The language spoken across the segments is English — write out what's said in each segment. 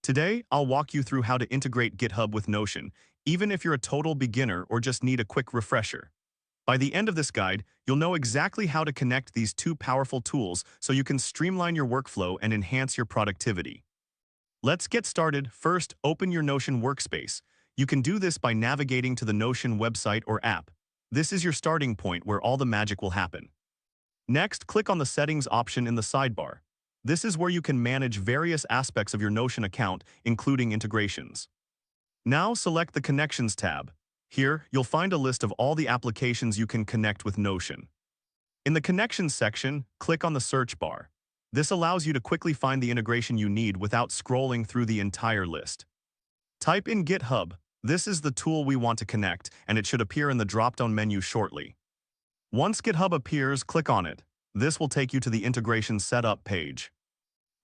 Today, I'll walk you through how to integrate GitHub with Notion, even if you're a total beginner or just need a quick refresher. By the end of this guide, you'll know exactly how to connect these two powerful tools so you can streamline your workflow and enhance your productivity. Let's get started. First, open your Notion Workspace. You can do this by navigating to the Notion website or app. This is your starting point where all the magic will happen. Next, click on the Settings option in the sidebar. This is where you can manage various aspects of your Notion account, including integrations. Now select the Connections tab. Here, you'll find a list of all the applications you can connect with Notion. In the Connections section, click on the search bar. This allows you to quickly find the integration you need without scrolling through the entire list. Type in GitHub. This is the tool we want to connect, and it should appear in the drop-down menu shortly. Once GitHub appears, click on it. This will take you to the Integration Setup page.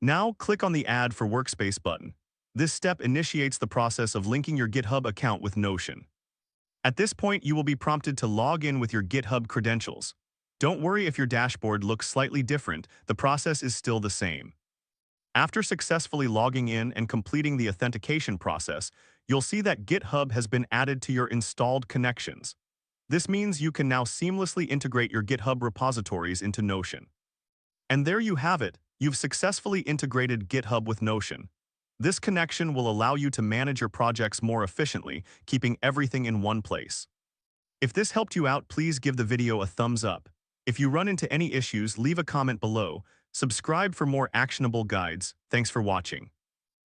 Now, click on the Add for Workspace button. This step initiates the process of linking your GitHub account with Notion. At this point, you will be prompted to log in with your GitHub credentials. Don't worry if your dashboard looks slightly different, the process is still the same. After successfully logging in and completing the authentication process, you'll see that GitHub has been added to your installed connections. This means you can now seamlessly integrate your GitHub repositories into Notion. And there you have it, you've successfully integrated GitHub with Notion. This connection will allow you to manage your projects more efficiently, keeping everything in one place. If this helped you out, please give the video a thumbs up. If you run into any issues, leave a comment below. Subscribe for more actionable guides. Thanks for watching.